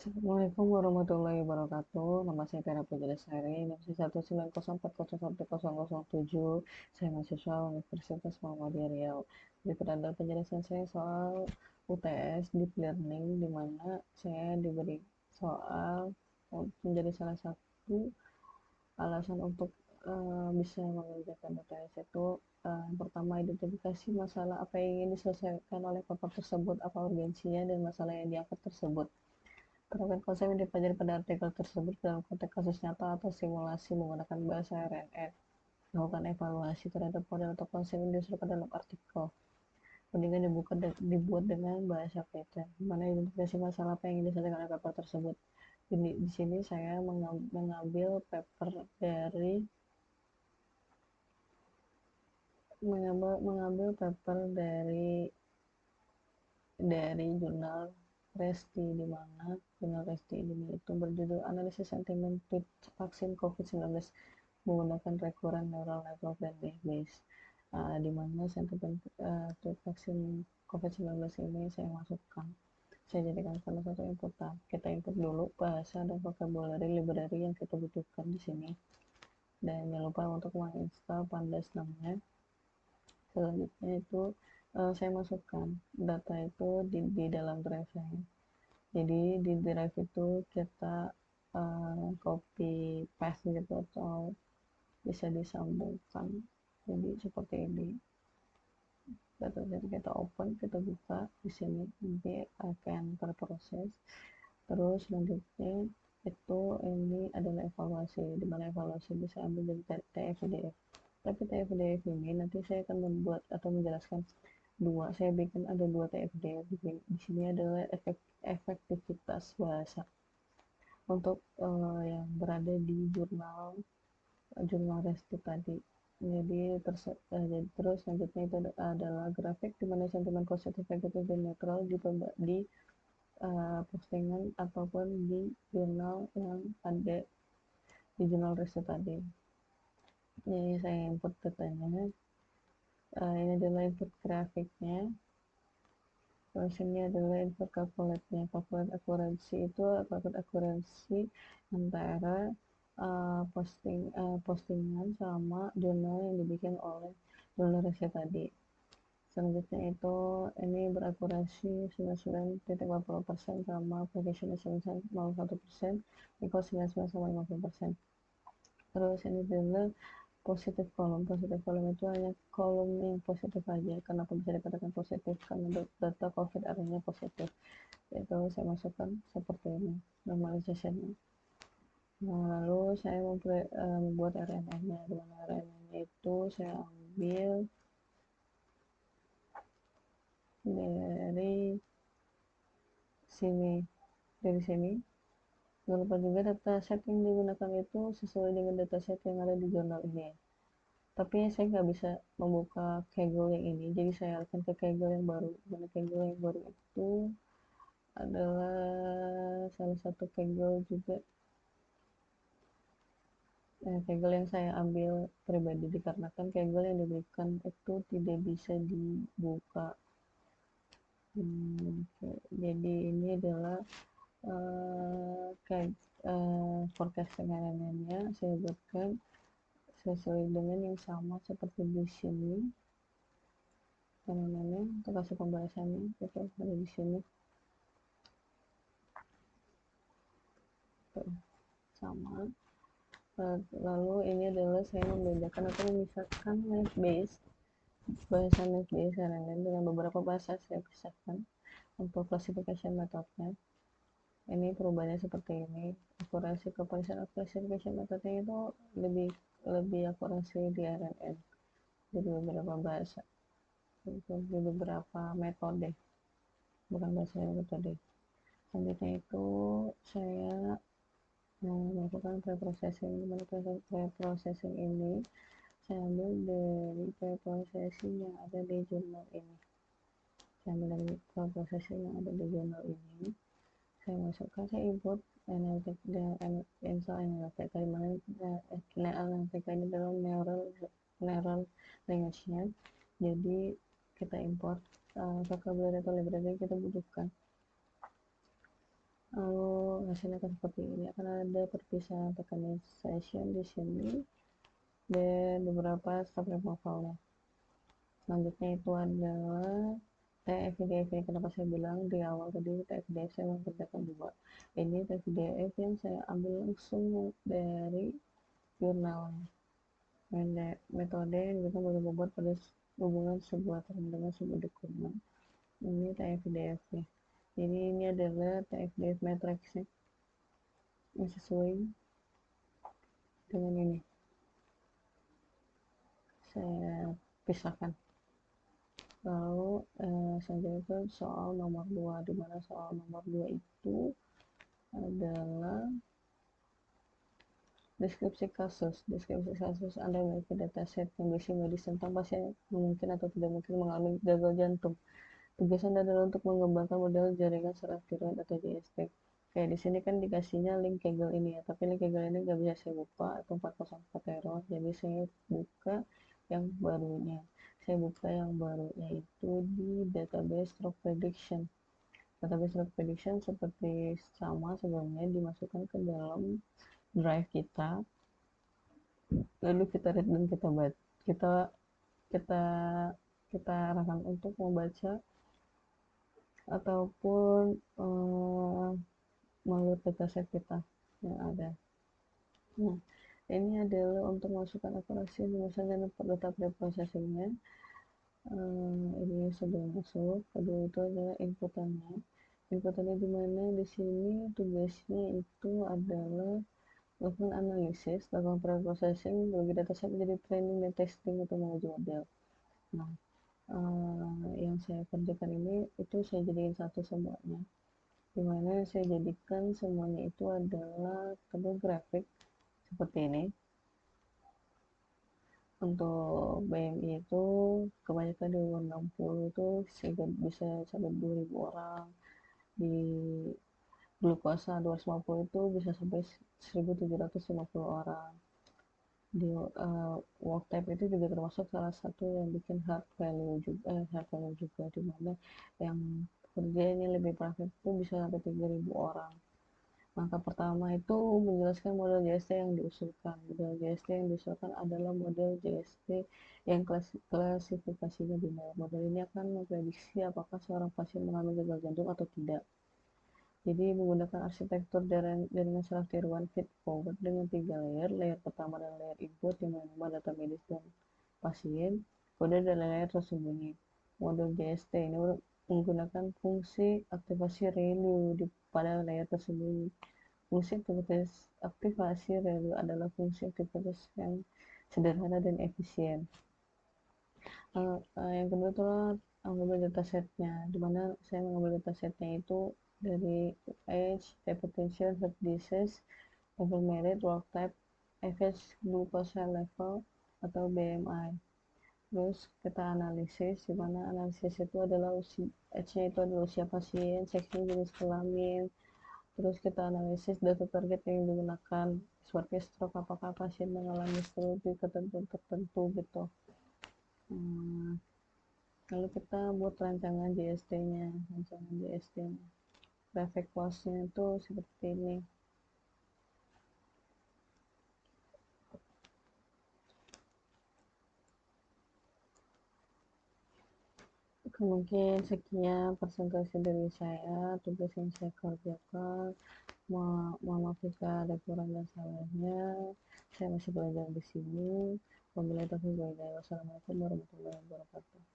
Assalamualaikum warahmatullahi wabarakatuh. Nama saya Tera Pujalasari, NIM 190401007. Saya mahasiswa Universitas Muhammadiyah Riau. Berikut adalah penjelasan saya soal UTS Deep Learning, di mana saya diberi soal menjadi salah satu alasan untuk bisa mengerjakan UTS itu. Yang pertama, identifikasi masalah apa yang ingin diselesaikan oleh paper tersebut, apa urgensinya, dan masalah yang diangkat tersebut. Terkait konsep yang dipelajari pada artikel tersebut dalam konteks kasus nyata atau simulasi menggunakan bahasa RNN. Melakukan evaluasi terhadap model atau konsep yang diusulkan dalam artikel. Mendingan dibuat dengan bahasa Python. Mana identifikasi masalah apa yang ingin diselesaikan oleh paper tersebut. Di sini saya mengambil paper dari jurnal Resti, di mana jurnal Resti ini itu berjudul Analisis Sentimen Tweet Vaksin COVID-19 menggunakan Recurrent Neural Network dan Database, di mana sentimen tweet vaksin COVID-19 ini saya masukkan. Saya jadikan salah satu inputan. Kita input dulu bahasa dan vocabulary library yang kita butuhkan di sini. Dan jangan lupa untuk menginstal Pandas namanya. Selanjutnya itu saya masukkan data itu di dalam drive saya. Jadi di drive itu kita copy paste gitu atau bisa disambungkan. Jadi seperti ini. Jadi kita open, kita buka di sini, nanti akan terproses. Terus selanjutnya itu ini adalah evaluasi, di mana evaluasi bisa ambil dari TF-PDF. Tapi TF-PDF ini nanti saya akan membuat atau menjelaskan saya bikin ada dua TF-PDF. Di sini adalah efektivitas bahasa untuk yang berada di jurnal Resti tadi. Jadi terus selanjutnya itu adalah grafik di mana sentimen positif, negatif, dan netral di postingan ataupun di jurnal yang ada di jurnal Resti tadi. Jadi saya input datanya. Ini adalah input grafiknya. Terus ini adalah input calculate-nya. Calculate akuransi itu calculate akuransi antara postingan sama jurnal yang dibikin oleh jurnal riset tadi. Selanjutnya itu ini berakurasi 99.40% sama precision 0,1% equal 99,50%. Terus ini adalah positif kolom itu hanya kolom yang positif aja. Kenapa bisa dikatakan positif? Karena data COVID artinya positif. Itu saya masukkan seperti ini normalization-nya. Nah, lalu saya membuat RNN-nya. Dengan RNN-nya itu saya ambil dari sini. Jangan lupa juga dataset yang digunakan itu sesuai dengan dataset yang ada di jurnal ini. Tapi saya nggak bisa membuka Kaggle yang ini, jadi saya alihkan ke Kaggle yang baru. Karena Kaggle yang baru itu adalah salah satu Kaggle juga, Kaggle yang saya ambil pribadi, dikarenakan Kaggle yang diberikan itu tidak bisa dibuka. Jadi ini adalah forecasting RNN-nya saya buatkan sesuai dengan yang sama seperti di sini. RNN-nya untuk kasih pembahasannya itu ada di sini. Sama. Lalu ini adalah saya membedakan atau memisahkan naive Bayes, bahasa naive Bayes RNN dengan beberapa bahasa saya pisahkan untuk classification methodnya. Ini perubahannya seperti ini. Akurasi classification methodnya itu lebih akurasi di RNN jadi beberapa bahasa, itu di beberapa metode, bukan bahasa yang metode. Selanjutnya itu saya melakukan preprocessing. Preprocessing ini saya ambil dari preprocessing yang ada di jurnal ini. Saya ambil dari preprocessing yang ada di jurnal ini. Saya masukkan, saya import NLTK dan install NLTK, di mana NLTK ini adalah neural language-nya. Jadi kita import vocabulary atau library yang kita butuhkan. Lalu hasilnya akan seperti ini. Akan ada perpisahan recognition di sini dan beberapa step removalnya. Selanjutnya itu adalah TF-IDF. Ini kenapa saya bilang di awal tadi TF-IDF saya mengerjakan dua. Ini TF-IDF yang saya ambil langsung dari jurnalnya. Metode yang kita boleh membuat pada hubungan sebuah term dengan sebuah dokumen. Ini TF-IDF nya. Jadi ini adalah TF-IDF matrixnya yang sesuai dengan ini. Saya pisahkan. Lalu selanjutnya itu soal nomor 2, di mana soal nomor 2 itu adalah deskripsi kasus. Deskripsi kasus Anda memiliki dataset yang berisi medis tentang pasien mungkin atau tidak mungkin mengalami gagal jantung. Tugas Anda adalah untuk mengembangkan model jaringan saraf tiroid atau JST. Kayak di sini kan dikasihnya link Kegel ini ya, tapi link Kegel ini nggak bisa saya buka, itu 404 error, jadi saya buka yang barunya. Saya buka yang barunya itu di database stroke prediction. Database stroke prediction seperti sama sebelumnya, dimasukkan ke dalam drive kita, lalu kita read dan kita baca, kita kita arahkan untuk membaca ataupun melalui dataset kita yang ada. Nah, ini adalah untuk masukkan akurasi misalnya data preprocessingnya. Ini sudah masuk. Kedua itu adalah inputannya. Inputannya di mana di sini tugasnya itu adalah melakukan analisis, lakukan preprocessing, bagi dataset menjadi training dan testing untuk menguji model. Nah, yang saya kerjakan ini itu saya jadikan satu semuanya, dimana saya jadikan semuanya itu adalah tabel grafik seperti ini. Untuk BMI itu kebanyakan di umur 60 itu sehingga bisa sampai 2000 orang, di glukosa 250 itu bisa sampai 1750 orang, di walk type itu juga termasuk salah satu yang bikin heart value juga, dimana yang kerjanya lebih praktik itu bisa sampai 3000 orang. Langkah pertama itu menjelaskan model JST yang diusulkan. Model JST yang diusulkan adalah model JST yang klasifikasinya biner. Model ini akan memprediksi apakah seorang pasien mengalami gagal jantung atau tidak. Jadi menggunakan arsitektur jaringan saraf tiruan feed forward dengan 3 layer. Layer pertama adalah layer input yang menerima data medis dan pasien. Kemudian ada layer tersembunyi. Model JST ini menggunakan fungsi aktivasi ReLU pada layer tersembunyi. Fungsi aktivasi ReLU adalah fungsi aktivitas yang sederhana dan efisien. Yang kedua itulah mengambil datasetnya, dimana saya mengambil datasetnya itu dari age, hypertension, heart disease, level merit, work type, average glucose level atau BMI. Terus kita analisis, dimana analisis itu adalah usia, age-nya itu adalah usia pasien, seksnya, jenis kelamin. Terus kita analisis data target yang digunakan, seperti stroke, apakah pasien mengalami stroke di ketentuan tertentu gitu. Lalu kita buat rancangan JST-nya. Grafik close-nya itu seperti ini. Mungkin sekian presentasi dari saya, tugas yang saya kerjakan. Mohon maaf jika ada kurang dan salahnya. Saya masih belajar di sini. Wassalamualaikum warahmatullahi wabarakatuh.